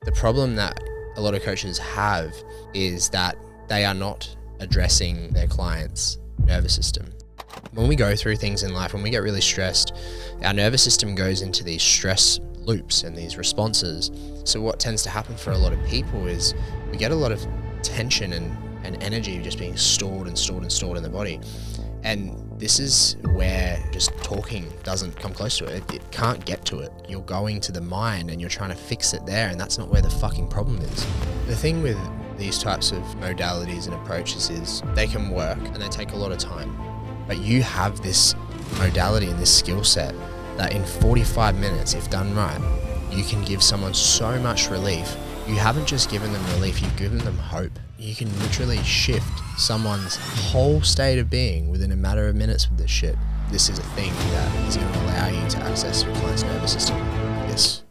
The problem that a lot of coaches have is that they are not addressing their clients' nervous system. When we go through things in life, when we get really stressed, our nervous system goes into these stress loops and these responses. So what tends to happen for a lot of people is we get a lot of tension and energy just being stored and stored and stored in the body. And this is where just talking doesn't come close to it. It can't get to it. You're going to the mind and you're trying to fix it there, and that's not where the fucking problem is. The thing with these types of modalities and approaches is they can work and they take a lot of time. But you have this modality and this skill set that in 45 minutes, if done right, you can give someone so much relief. You haven't just given them relief, you've given them hope. You can literally shift someone's whole state of being within a matter of minutes with this shit. This is a thing that is going to allow you to access your client's nervous system. Yes.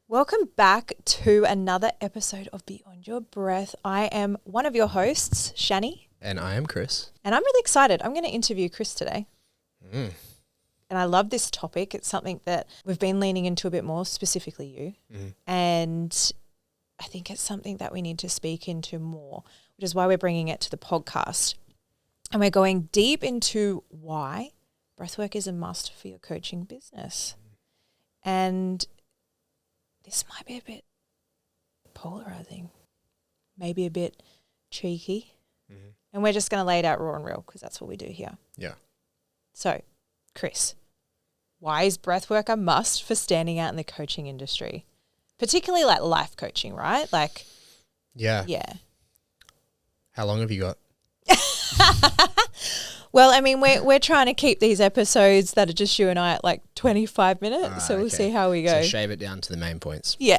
Welcome back to another episode of Beyond Your Breath. I am one of your hosts, Shanni. And I am Chris. And I'm really excited. I'm going to interview Chris today. And I love this topic. It's something that we've been leaning into a bit more, specifically you. And I think it's something that we need to speak into more, which is why we're bringing it to the podcast. And we're going deep into why breathwork is a must for your coaching business. And this might be a bit polarizing, maybe a bit cheeky. And we're just going to lay it out raw and real because that's what we do here. Yeah. So, Chris, why is breathwork a must for standing out in the coaching industry? Particularly like life coaching, right? Like, Yeah. How long have you got? Well, I mean, we're trying to keep these episodes that are just you and I at like 25 minutes, so we'll see how we go. So shave it down to the main points. Yeah.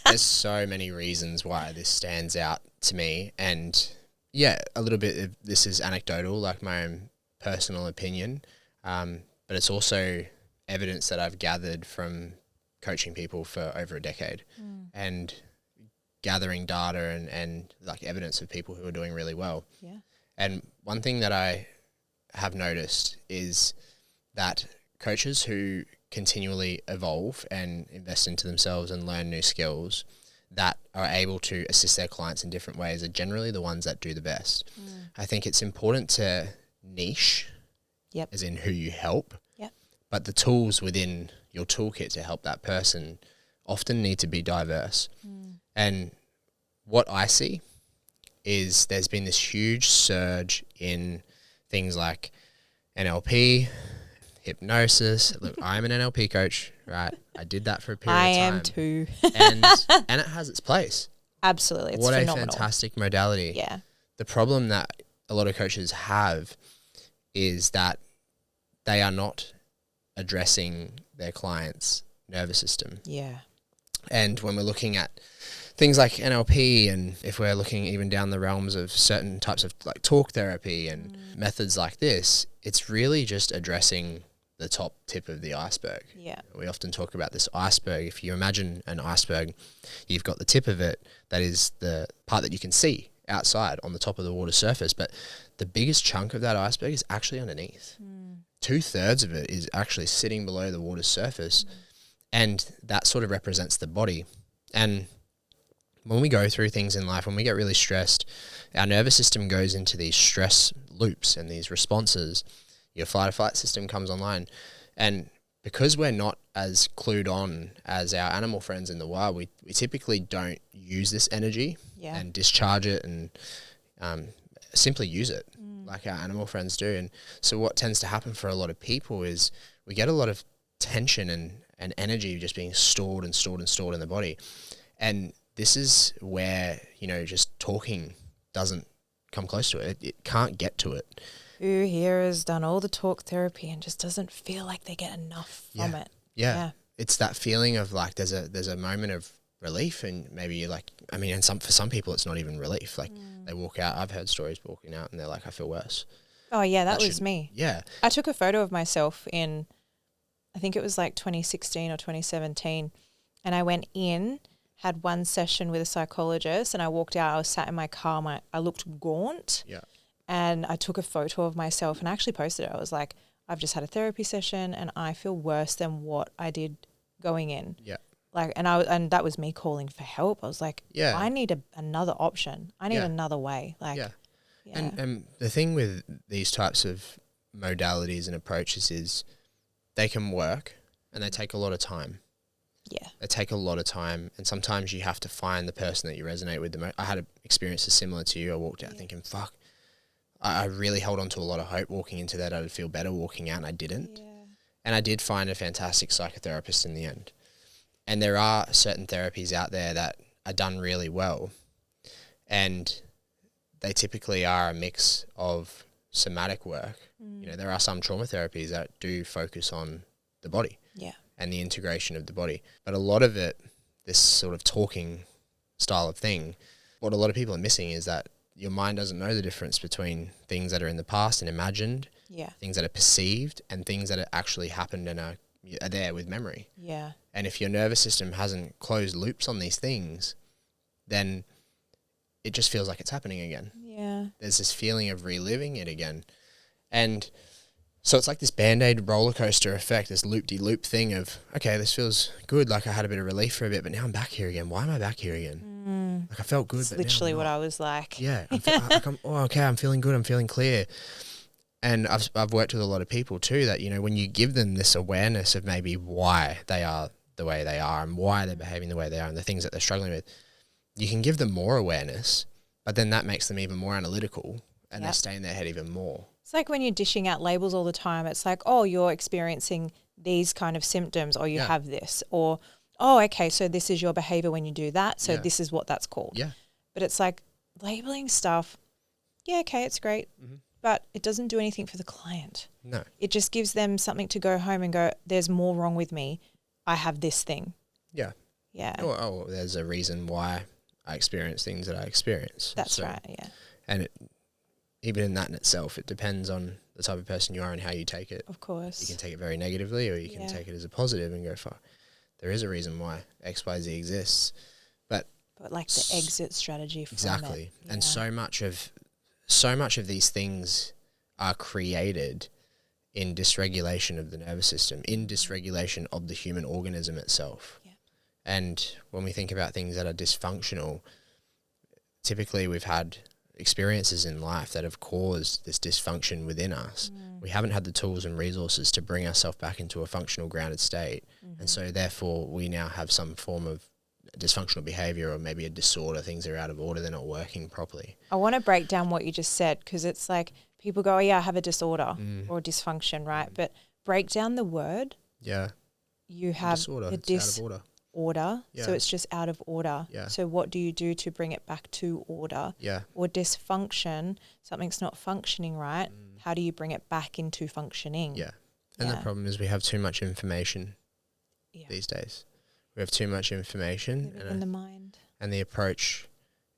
There's so many reasons why this stands out to me, and yeah, a little bit of this is anecdotal, like my own personal opinion, but it's also evidence that I've gathered from coaching people for over a decade and gathering data and like evidence of people who are doing really well. Yeah. And one thing that I have noticed is that coaches who continually evolve and invest into themselves and learn new skills that are able to assist their clients in different ways are generally the ones that do the best. I think it's important to niche, as in who you help, but the tools within your toolkit to help that person often need to be diverse. And what I see is there's been this huge surge in things like NLP, hypnosis. Look, I'm an NLP coach, right? I did that for a period of time. I am too. and it has its place. Absolutely. It's what phenomenal. A fantastic modality. Yeah. The problem that a lot of coaches have is that they are not addressing their clients' nervous system. Yeah. And when we're looking at things like NLP, and if we're looking even down the realms of certain types of like talk therapy and methods like this, it's really just addressing the top tip of the iceberg. Yeah. We often talk about this iceberg. If you imagine an iceberg, you've got the tip of it, that is the part that you can see outside on the top of the water surface, but the biggest chunk of that iceberg is actually underneath. 2/3 of it is actually sitting below the water's surface, and that sort of represents the body. And when we go through things in life, when we get really stressed, our nervous system goes into these stress loops and these responses. Your fight or flight system comes online. And because we're not as clued on as our animal friends in the wild, we typically don't use this energy and discharge it and simply use it like our animal friends do. And so what tends to happen for a lot of people is we get a lot of tension and energy just being stored and stored and stored in the body. And this is where, just talking doesn't come close to it. It can't get to it. Who here has done all the talk therapy and just doesn't feel like they get enough from it? Yeah. It's that feeling of like there's a moment of relief, and maybe you're like, for some people it's not even relief. Like they walk out, I've heard stories walking out and they're like, I feel worse. Oh, yeah, that was me. Yeah. I took a photo of myself in, I think it was like 2016 or 2017, and I went in, had one session with a psychologist, and I walked out. I was sat in my car. I looked gaunt. Yeah. And I took a photo of myself and I actually posted it. I was like, I've just had a therapy session and I feel worse than what I did going in. Yeah. Like, and that was me calling for help. I was like, Yeah. I need another option. I need another way. Like, yeah. And the thing with these types of modalities and approaches is they can work and they take a lot of time. Yeah. They take a lot of time, and sometimes you have to find the person that you resonate with the most. I had experiences similar to you. I walked out thinking, fuck, I really held on to a lot of hope walking into that. I'd feel better walking out, and I didn't. Yeah. And I did find a fantastic psychotherapist in the end. And there are certain therapies out there that are done really well, and they typically are a mix of somatic work. You know, there are some trauma therapies that do focus on the body and the integration of the body. But a lot of it, this sort of talking style of thing, what a lot of people are missing is that your mind doesn't know the difference between things that are in the past and imagined, things that are perceived, and things that are actually happened and are there with memory. Yeah. And if your nervous system hasn't closed loops on these things, then it just feels like it's happening again. Yeah. There's this feeling of reliving it again. And so it's like this Band-Aid roller coaster effect, this loop-de-loop thing of, okay, this feels good, like I had a bit of relief for a bit, but now I'm back here again. Why am I back here again? Like I felt good, It's but literally now I'm what not. I was like. Yeah. I'm feeling good. I'm feeling clear. And I've worked with a lot of people too that, you know, when you give them this awareness of maybe why they are the way they are and why they're behaving the way they are and the things that they're struggling with, you can give them more awareness, but then that makes them even more analytical and they stay in their head even more. It's like when you're dishing out labels all the time. It's like, oh, you're experiencing these kind of symptoms, or you have this, or, oh, okay, so this is your behavior when you do that. So this is what that's called. Yeah. But it's like labeling stuff. Yeah, okay, it's great. But it doesn't do anything for the client. No. It just gives them something to go home and go, there's more wrong with me. I have this thing. Yeah. Yeah. Oh, there's a reason why I experience things that I experience. That's right, yeah. And even in that in itself, it depends on the type of person you are and how you take it. Of course. You can take it very negatively, or you can take it as a positive and go, fuck, there is a reason why XYZ exists. But like the exit strategy from exactly. it. Yeah. And so much of these things are created in dysregulation of the nervous system, in dysregulation of the human organism itself. Yeah. And when we think about things that are dysfunctional, typically we've had experiences in life that have caused this dysfunction within us. We haven't had the tools and resources to bring ourselves back into a functional, grounded state. And so therefore we now have some form of dysfunctional behavior, or maybe a disorder. Things are out of order, they're not working properly. I want to break down what you just said, because it's like people go, oh, yeah, I have a disorder or dysfunction, right? But break down the word. Yeah. You have disorder. the It's out of order. Yeah. So it's just out of order. Yeah. So what do you do to bring it back to order? Yeah. Or dysfunction, something's not functioning right. How do you bring it back into functioning? Yeah. And the problem is we have too much information these days. We have too much information in the mind. And the approach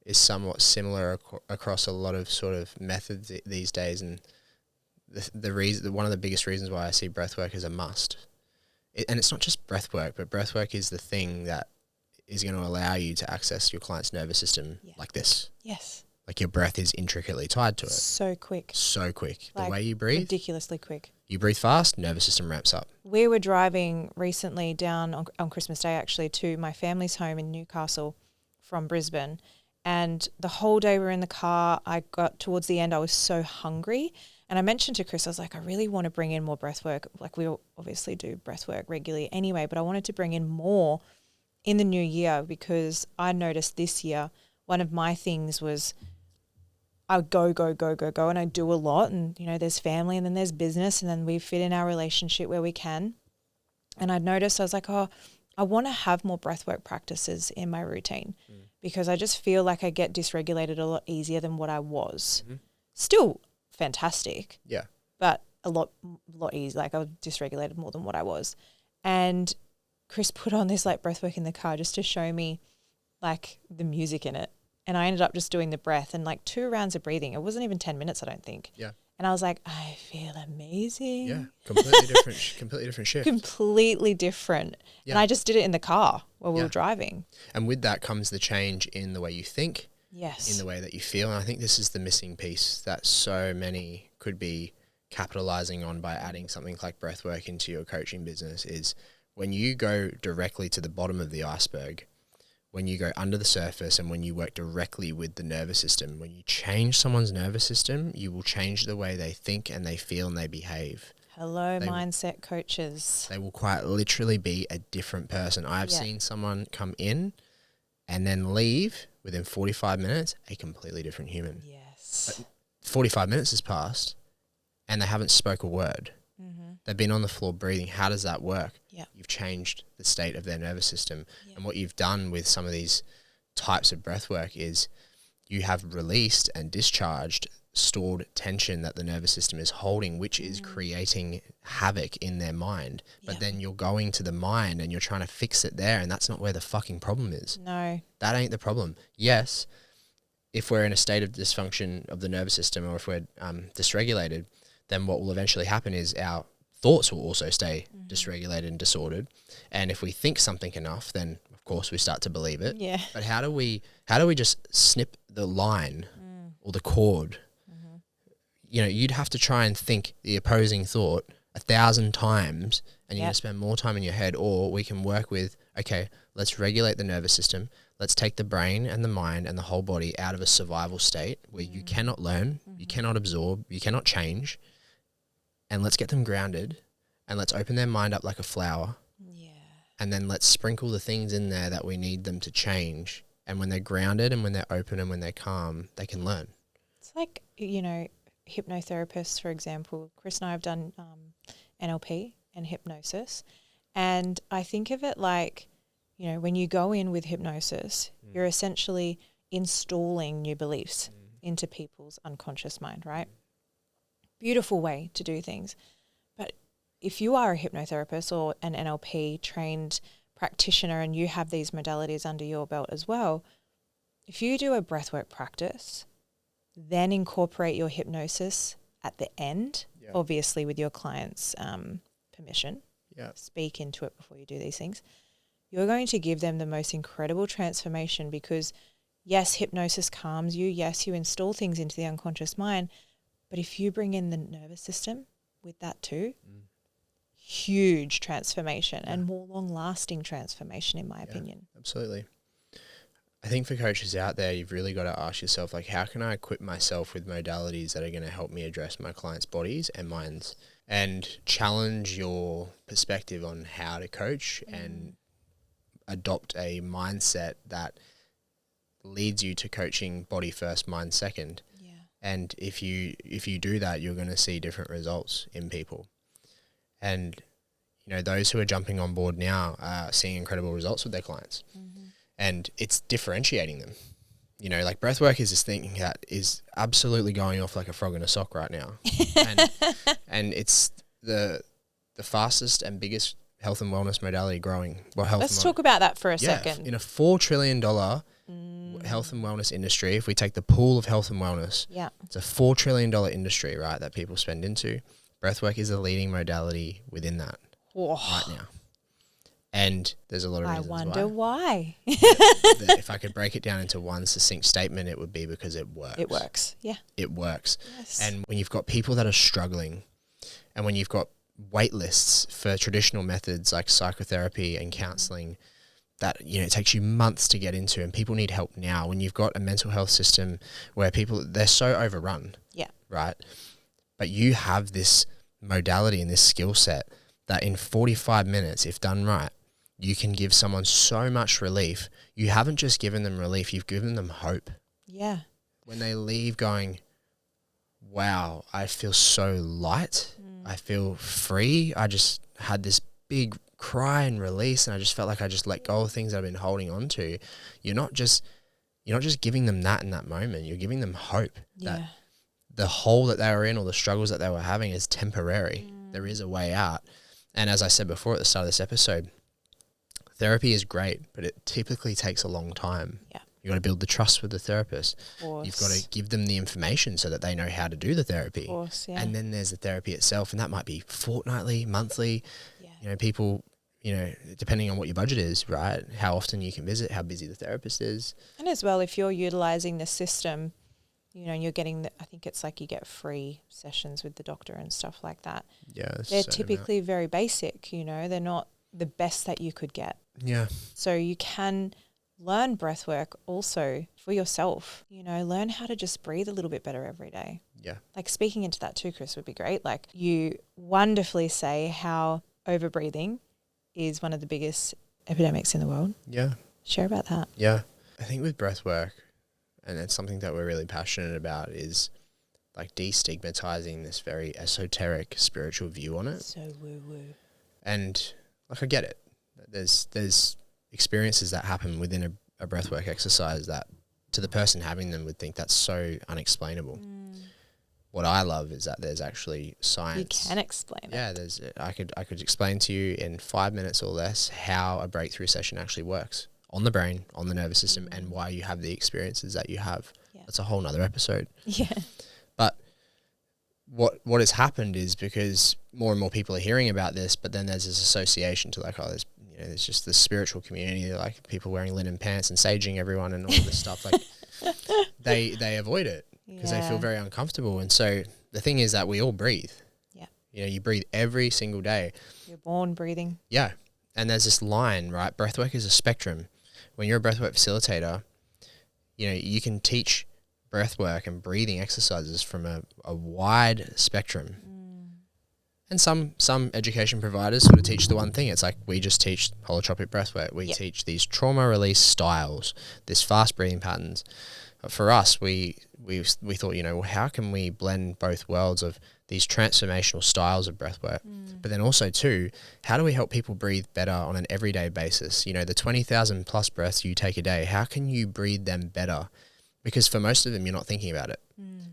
is somewhat similar across a lot of sort of methods these days. And the reason, one of the biggest reasons why I see breathwork as a must, and it's not just breathwork, but breathwork is the thing that is going to allow you to access your client's nervous system like this. Yes. Like your breath is intricately tied to it. So quick. So quick. Like the way you breathe. Ridiculously quick. You breathe fast, nervous system ramps up. We were driving recently down on Christmas Day, actually, to my family's home in Newcastle from Brisbane. And the whole day we were in the car. I got towards the end, I was so hungry. And I mentioned to Chris, I was like, I really want to bring in more breath work. Like, we obviously do breath work regularly anyway, but I wanted to bring in more in the new year, because I noticed this year one of my things was I would go, and I do a lot. And, you know, there's family and then there's business, and then we fit in our relationship where we can. And I'd noticed, I was like, oh, I want to have more breathwork practices in my routine because I just feel like I get dysregulated a lot easier than what I was. Still fantastic. Yeah. But a lot easier. Like, I was dysregulated more than what I was. And Chris put on this like breathwork in the car just to show me like the music in it. And I ended up just doing the breath and like 2 rounds of breathing. It wasn't even 10 minutes, I don't think. Yeah. And I was like, I feel amazing. Yeah, completely different, completely different shift. Completely different. Yeah. And I just did it in the car while we were driving. And with that comes the change in the way you think, Yes. in the way that you feel. And I think this is the missing piece that so many could be capitalizing on by adding something like breathwork into your coaching business is when you go directly to the bottom of the iceberg, when you go under the surface and when you work directly with the nervous system, when you change someone's nervous system, you will change the way they think and they feel and they behave. Hello, mindset coaches. They will quite literally be a different person. I've seen someone come in and then leave within 45 minutes, a completely different human. Yes. But 45 minutes has passed and they haven't spoke a word. Mm-hmm. They've been on the floor breathing. How does that work? Yeah. You've changed the state of their nervous system. Yeah. And what you've done with some of these types of breath work is you have released and discharged stored tension that the nervous system is holding, which is creating havoc in their mind. But then you're going to the mind and you're trying to fix it there, and that's not where the fucking problem is. No. That ain't the problem. Yes, if we're in a state of dysfunction of the nervous system or if we're dysregulated, then what will eventually happen is our thoughts will also stay dysregulated and disordered. And if we think something enough, then of course we start to believe it. Yeah. But how do we just snip the line or the cord? You know, you'd have to try and think the opposing thought 1,000 times and you're going to spend more time in your head. Or we can work with, okay, let's regulate the nervous system. Let's take the brain and the mind and the whole body out of a survival state where you cannot learn, you cannot absorb, you cannot change. And let's get them grounded and let's open their mind up like a flower. Yeah. And then let's sprinkle the things in there that we need them to change. And when they're grounded and when they're open and when they're calm, they can learn. It's like, you know, hypnotherapists, for example. Chris and I have done NLP and hypnosis. And I think of it like, you know, when you go in with hypnosis, you're essentially installing new beliefs into people's unconscious mind, right? Beautiful way to do things. But if you are a hypnotherapist or an NLP trained practitioner and you have these modalities under your belt as well, if you do a breathwork practice, then incorporate your hypnosis at the end, obviously with your client's permission. Yeah. Speak into it before you do these things. You're going to give them the most incredible transformation because, yes, hypnosis calms you. Yes, you install things into the unconscious mind. But if you bring in the nervous system with that too, huge transformation and more long-lasting transformation, in my opinion. Absolutely. I think for coaches out there, you've really got to ask yourself, like, how can I equip myself with modalities that are going to help me address my clients' bodies and minds, and challenge your perspective on how to coach and adopt a mindset that leads you to coaching body first, mind second. Yeah. And if you do that, you're going to see different results in people. And, you know, those who are jumping on board now are seeing incredible results with their clients. And it's differentiating them. You know, like breathwork is this thing that is absolutely going off like a frog in a sock right now. and it's the fastest and biggest health and wellness modality growing. Well, Let's talk about that for a second. In a $4 trillion health and wellness industry, if we take the pool of health and wellness, it's a $4 trillion industry, right, that people spend into. Breathwork is the leading modality within that right now. And there's a lot of reasons why. I wonder why. If I could break it down into one succinct statement, it would be because it works. It works, yeah. It works. Yes. And when you've got people that are struggling and when you've got wait lists for traditional methods like psychotherapy and counselling that, you know, it takes you months to get into and people need help now, when you've got a mental health system where people, they're so overrun, right? But you have this modality and this skill set that in 45 minutes, if done right, you can give someone so much relief. You haven't just given them relief, you've given them hope. Yeah. When they leave going, wow, I feel so light. I feel free. I just had this big cry and release and I just felt like I just let go of things that I've been holding on to. You're not just giving them that in that moment. You're giving them hope that the hole that they were in or the struggles that they were having is temporary. There is a way out. And as I said before at the start of this episode, therapy is great, but it typically takes a long time. Yeah. You've got to build the trust with the therapist. You've got to give them the information so that they know how to do the therapy. Of course, yeah. And then there's the therapy itself, and that might be fortnightly, monthly. Yeah. You know, people, you know, depending on what your budget is, right? How often you can visit, how busy the therapist is. And as well, if you're utilizing the system, you know, you're getting I think it's like you get free sessions with the doctor and stuff like that. Yeah. They're typically very basic, you know, they're not the best that you could get. Yeah. So you can learn breath work also for yourself, you know, learn how to just breathe a little bit better every day. Yeah. Like speaking into that too, Chris, would be great. Like you wonderfully say how overbreathing is one of the biggest epidemics in the world. Yeah. Share about that. Yeah. I think with breath work, and it's something that we're really passionate about, is like destigmatizing this very esoteric spiritual view on it. So woo-woo. And like I get it. There's experiences that happen within a breathwork exercise that to the person having them would think that's so unexplainable. What I love is that there's actually science. You can explain it. Yeah, I could explain to you in 5 minutes or less how a breakthrough session actually works on the brain, on the nervous system, and why you have the experiences that you have. Yeah. That's a whole nother episode. Yeah. But what has happened is because more and more people are hearing about this, but then there's this association to like, oh, there's just this spiritual community, like people wearing linen pants and saging everyone and all this stuff. Like they avoid it because they feel very uncomfortable. And so the thing is that we all breathe. Yeah. You know, you breathe every single day. You're born breathing. Yeah. And there's this line, right? Breathwork is a spectrum. When you're a breathwork facilitator, you know, you can teach breathwork and breathing exercises from a wide spectrum. And some education providers sort of teach the one thing. It's like we just teach holotropic breathwork. We teach these trauma release styles, this fast breathing patterns. But for us, we thought, you know, how can we blend both worlds of these transformational styles of breathwork, but then also too, how do we help people breathe better on an everyday basis? You know, the 20,000 plus breaths you take a day, how can you breathe them better? Because for most of them, you're not thinking about it.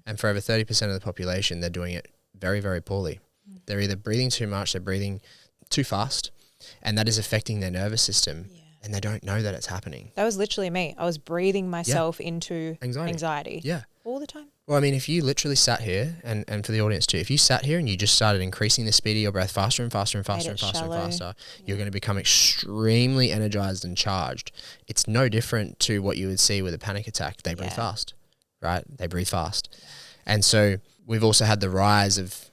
And for over 30% of the population, they're doing it very, very poorly. They're either breathing too much, they're breathing too fast, and that is affecting their nervous system, and they don't know that it's happening. That was literally me. I was breathing myself into anxiety. Yeah. All the time. Well, I mean, if you literally sat here, and for the audience too, if you sat here and you just started increasing the speed of your breath faster and faster and faster and faster and faster, you're going to become extremely energized and charged. It's no different to what you would see with a panic attack. They breathe fast, right? They breathe fast. And so we've also had the rise of,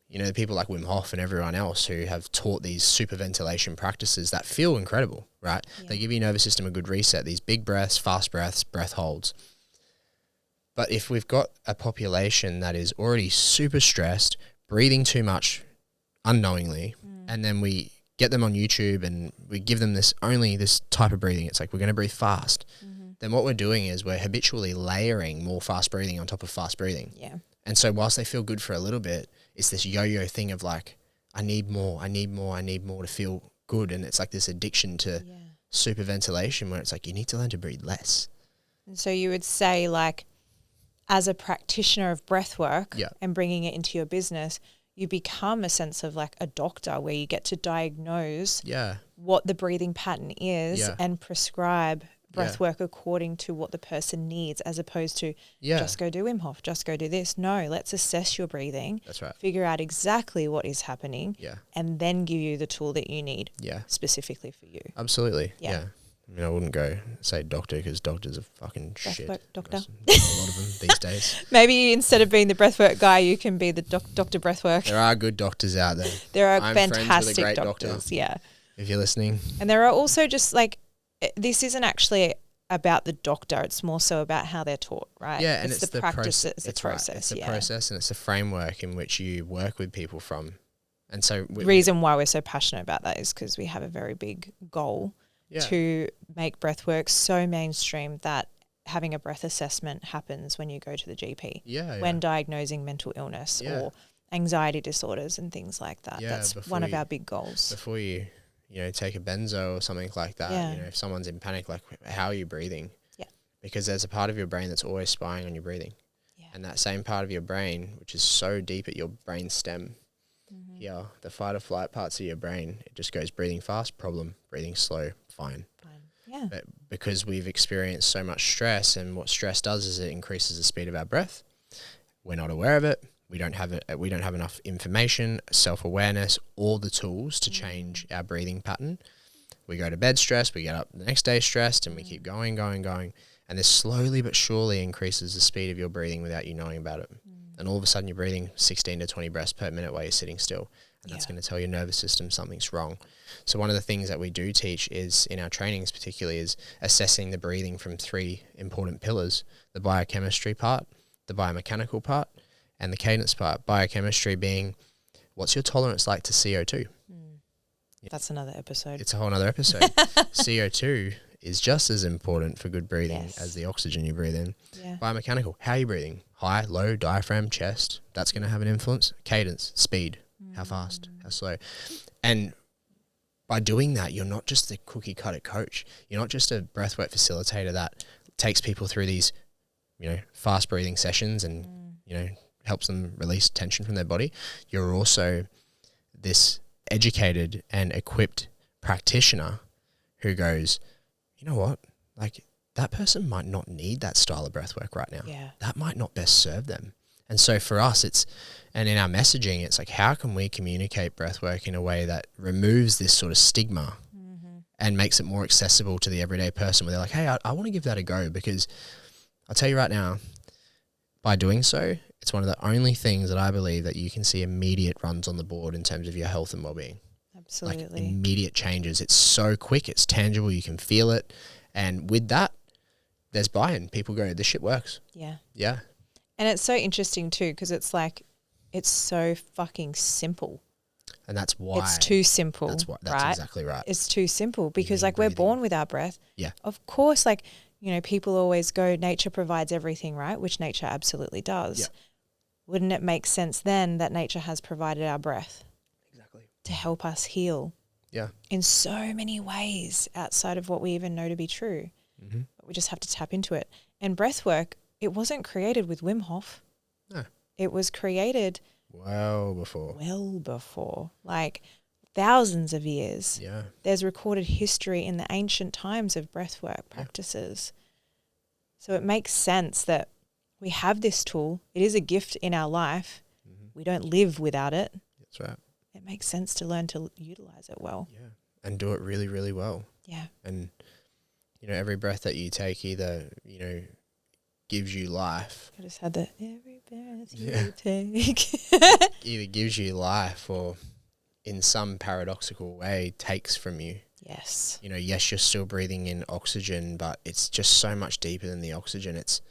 you know, people like Wim Hof and everyone else who have taught these super ventilation practices that feel incredible, right? They give your nervous system a good reset. These big breaths, fast breaths, breath holds. But if we've got a population that is already super stressed, breathing too much unknowingly, and then we get them on YouTube and we give them this type of breathing, it's like we're going to breathe fast, then what we're doing is we're habitually layering more fast breathing on top of fast breathing. Yeah. And so whilst they feel good for a little bit, it's this yo-yo thing of like, I need more to feel good. And it's like this addiction to super ventilation where it's like, you need to learn to breathe less. And so you would say, like, as a practitioner of breath work and bringing it into your business, you become a sense of like a doctor where you get to diagnose what the breathing pattern is and prescribe breath work according to what the person needs, as opposed to just go do Wim Hof, just go do this. No, let's assess your breathing. That's right. Figure out exactly what is happening and then give you the tool that you need specifically for you. Absolutely. Yeah. I mean, I wouldn't go say doctor because doctors are fucking shit. Doctor. A lot of them these days. Maybe instead of being the breathwork guy, you can be the Dr. Breathwork. There are good doctors out there. There are I'm fantastic doctors. Yeah. If you're listening. And there are also just like, this isn't actually about the doctor. It's more so about how they're taught, right? Yeah, and it's the practice. It's the process. It's the process and it's the framework in which you work with people from. And so the reason why we're so passionate about that is because we have a very big goal to make breathwork so mainstream that having a breath assessment happens when you go to the GP, when diagnosing mental illness or anxiety disorders and things like that. That's one of our big goals. Before you take a benzo or something like that, you know, if someone's in panic, like, how are you breathing? Yeah. Because there's a part of your brain that's always spying on your breathing. Yeah. And that same part of your brain, which is so deep at your brain stem, the fight or flight parts of your brain, it just goes breathing fast, problem, breathing slow, fine. Yeah. But because we've experienced so much stress, and what stress does is it increases the speed of our breath. We're not aware of it. We don't have enough information, self-awareness, or the tools to change our breathing pattern. We go to bed stressed, we get up the next day stressed, and we keep going. And this slowly but surely increases the speed of your breathing without you knowing about it. And all of a sudden you're breathing 16 to 20 breaths per minute while you're sitting still. And that's going to tell your nervous system something's wrong. So one of the things that we do teach is, in our trainings particularly, is assessing the breathing from 3 important pillars: the biochemistry part, the biomechanical part, and the cadence part. Biochemistry being, what's your tolerance like to CO2? That's another episode. It's a whole other episode. CO2 is just as important for good breathing as the oxygen you breathe in. Yeah. Biomechanical, how are you breathing? High, low, diaphragm, chest. That's going to have an influence. Cadence, speed, how fast, how slow. And by doing that, you're not just a cookie cutter coach. You're not just a breathwork facilitator that takes people through these, fast breathing sessions and, helps them release tension from their body. You're also this educated and equipped practitioner who goes, you know what, like that person might not need that style of breathwork right now. Yeah. That might not best serve them. And so for us, and in our messaging, it's like, how can we communicate breathwork in a way that removes this sort of stigma and makes it more accessible to the everyday person, where they're like, hey, I want to give that a go, because I'll tell you right now, by doing so, it's one of the only things that I believe that you can see immediate runs on the board in terms of your health and well-being. Absolutely. Like immediate changes. It's so quick. It's tangible. You can feel it. And with that, there's buy-in. People go, this shit works. Yeah. Yeah. And it's so interesting too, because it's like, it's so fucking simple. And that's why. It's too simple. That's right? exactly right. It's too simple, because like we're born with our breath. Yeah. Of course, like, people always go, nature provides everything, right? Which nature absolutely does. Yeah. Wouldn't it make sense then that nature has provided our breath? Exactly. To help us heal. Yeah. In so many ways outside of what we even know to be true. Mm-hmm. But we just have to tap into it. And breath work, it wasn't created with Wim Hof. No. It was created well before, like thousands of years. Yeah. There's recorded history in the ancient times of breathwork practices. So it makes sense that we have this tool. It is a gift in our life. We don't live without it. That's right. It makes sense to learn to utilize it well. Yeah. And do it really, really well. Yeah. And, every breath that you take either, gives you life. I just had the every breath you take. Either gives you life, or in some paradoxical way takes from you. Yes. Yes, you're still breathing in oxygen, but it's just so much deeper than the oxygen. It's,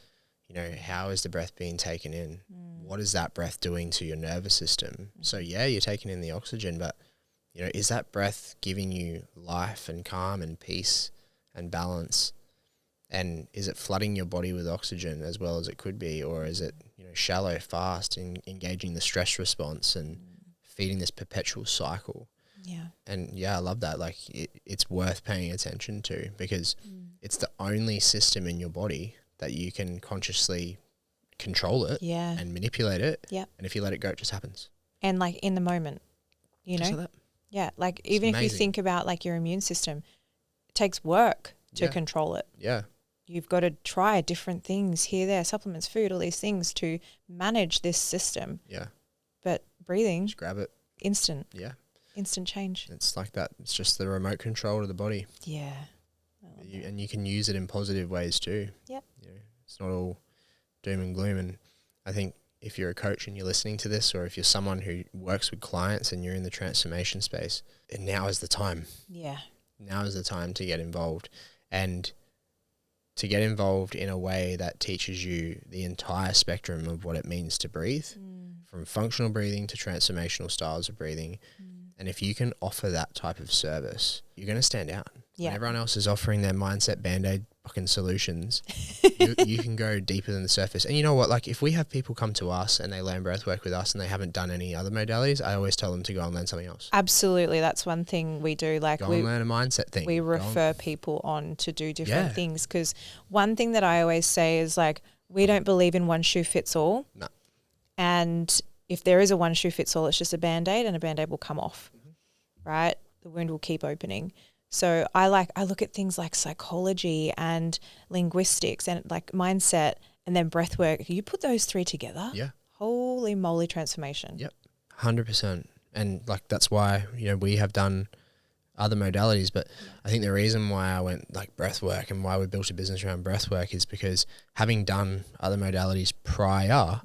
how is the breath being taken in? What is that breath doing to your nervous system? So yeah, you're taking in the oxygen, but, is that breath giving you life and calm and peace and balance? And is it flooding your body with oxygen as well as it could be? Or is it, shallow, fast, and engaging the stress response and feeding this perpetual cycle? Yeah. And yeah, I love that. Like it's worth paying attention to, because it's the only system in your body that you can consciously control it and manipulate it. Yeah. And if you let it go, it just happens. And like in the moment, Just like that. Yeah. Like even if you think about like your immune system, it takes work to control it. Yeah. You've got to try different things here, there, supplements, food, all these things to manage this system. Yeah. But breathing, Just grab it. instant. Yeah. Instant change. It's like that. It's just the remote control of the body. Yeah. And you can use it in positive ways too. Yep. It's not all doom and gloom. And I think if you're a coach and you're listening to this, or if you're someone who works with clients and you're in the transformation space, now is the time. Yeah. Now is the time to get involved, and to get involved in a way that teaches you the entire spectrum of what it means to breathe, from functional breathing to transformational styles of breathing. And if you can offer that type of service, you're going to stand out. Yeah. When everyone else is offering their mindset Band-Aid fucking solutions, you can go deeper than the surface. And you know what? Like if we have people come to us and they learn breathwork with us and they haven't done any other modalities, I always tell them to go and learn something else. Absolutely. That's one thing we do. Like go and learn a mindset thing. We refer people on to do different things, because one thing that I always say is like, we don't believe in one shoe fits all. No. And if there is a one shoe fits all, it's just a Band-Aid, and a Band-Aid will come off, right? The wound will keep opening. So I look at things like psychology and linguistics and like mindset and then breath work. You put those three together. Yeah. Holy moly, transformation. Yep. 100%. And like, that's why, we have done other modalities, but I think the reason why I went like breath work and why we built a business around breath work is because having done other modalities prior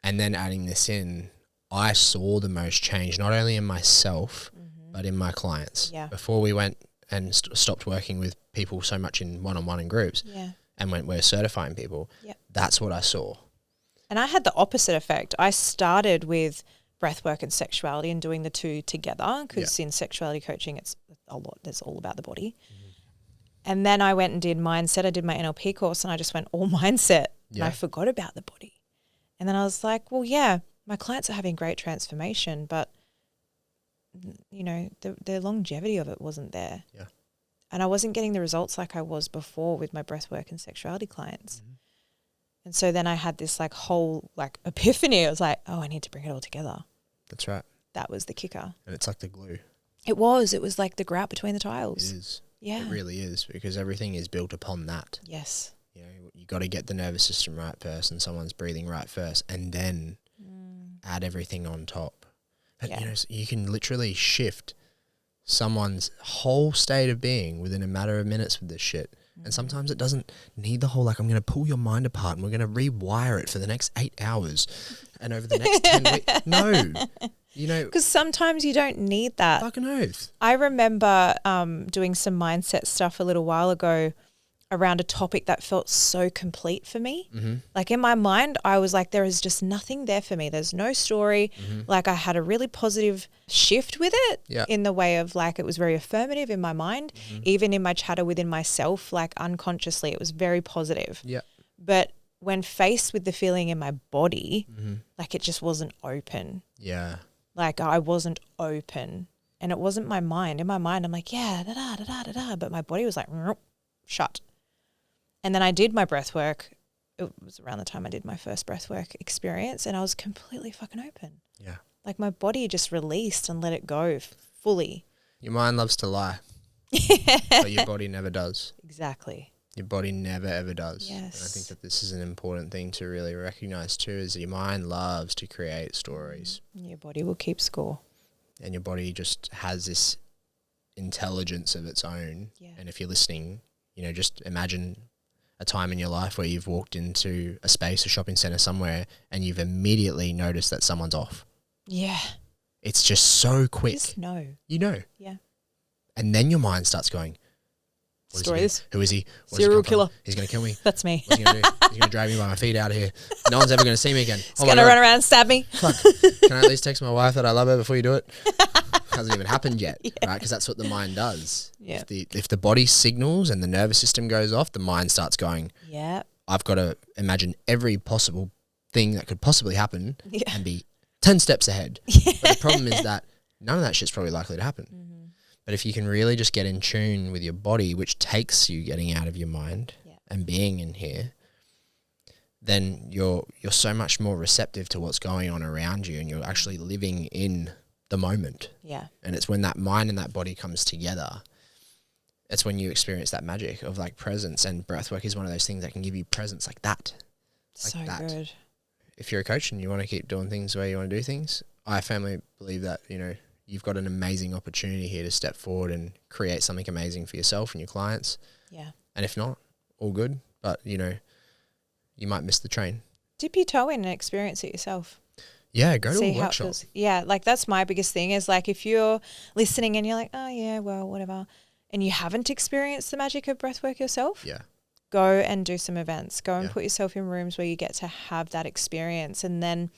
and then adding this in, I saw the most change, not only in myself, but in my clients. Yeah. Before we went and stopped working with people so much in one-on-one and groups and we're certifying people, that's what I saw. And I had the opposite effect. I started with breathwork and sexuality and doing the two together because in sexuality coaching, it's a lot. There's all about the body. And then I went and did mindset. I did my NLP course and I just went all mindset and I forgot about the body. And then I was like, well, yeah, my clients are having great transformation, but the longevity of it wasn't there. Yeah. And I wasn't getting the results like I was before with my breathwork and sexuality clients. And so then I had this like whole like epiphany. I was like, oh, I need to bring it all together. That's right. That was the kicker. And it's like the glue. It was like the grout between the tiles. It is. Yeah. It really is, because everything is built upon that. Yes. You got to get the nervous system right first and someone's breathing right first and then add everything on top. But, you can literally shift someone's whole state of being within a matter of minutes with this shit. And sometimes it doesn't need the whole, like, I'm going to pull your mind apart and we're going to rewire it for the next 8 hours and over the next 10 weeks. No. Because sometimes you don't need that. Fucking oath. I remember doing some mindset stuff a little while ago around a topic that felt so complete for me. Like in my mind, I was like, there is just nothing there for me. There's no story. Like I had a really positive shift with it in the way of like, it was very affirmative in my mind, even in my chatter within myself, like unconsciously, it was very positive. Yeah. But when faced with the feeling in my body, like it just wasn't open. Yeah. Like I wasn't open and it wasn't my mind. In my mind, I'm like, yeah, da-da. But my body was like, shut. And then I did my breath work. It was around the time I did my first breath work experience and I was completely fucking open. Yeah. Like my body just released and let it go fully. Your mind loves to lie, but your body never does. Exactly. Your body never, ever does. Yes. And I think that this is an important thing to really recognize too, is that your mind loves to create stories. Your body will keep score. And your body just has this intelligence of its own. Yeah. And if you're listening, just imagine a time in your life where you've walked into a space, a shopping center somewhere, and you've immediately noticed that someone's off. Yeah. It's just so quick. Just know. You know. Yeah. And then your mind starts going, stories. Who is he? Serial killer. He's going to kill me. That's me. What's he going to do? He's going to drag me by my feet out of here. No one's ever going to see me again. He's going to run around and stab me. Fuck. Can I at least text my wife that I love her before you do it? Hasn't even happened yet, right? Because that's what the mind does. Yeah. If the body signals and the nervous system goes off, the mind starts going, yeah, I've got to imagine every possible thing that could possibly happen and be 10 steps ahead. Yeah. But the problem is that none of that shit's probably likely to happen. But if you can really just get in tune with your body, which takes you getting out of your mind and being in here, then you're so much more receptive to what's going on around you and you're actually living in the moment. Yeah. And it's when that mind and that body comes together, it's when you experience that magic of like presence, and breathwork is one of those things that can give you presence like that. Like so good. If you're a coach and you want to keep doing things the way you want to do things, I firmly believe that, you've got an amazing opportunity here to step forward and create something amazing for yourself and your clients. Yeah. And if not, all good. But, you might miss the train. Dip your toe in and experience it yourself. Yeah, go to a workshop. Yeah, like that's my biggest thing is like if you're listening and you're like, oh yeah, well, whatever, and you haven't experienced the magic of breathwork yourself, go and do some events. Go and put yourself in rooms where you get to have that experience and then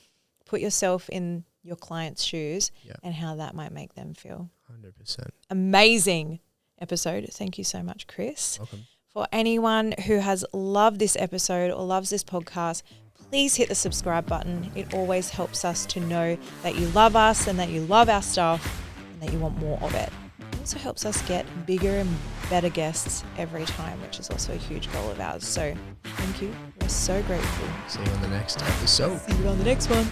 put yourself in your client's shoes and how that might make them feel. 100%. Amazing episode. Thank you so much, Chris. Welcome. For anyone who has loved this episode or loves this podcast, please hit the subscribe button. It always helps us to know that you love us and that you love our stuff and that you want more of it. It also helps us get bigger and better guests every time, which is also a huge goal of ours. So thank you. We're so grateful. See you on the next episode. See you on the next one.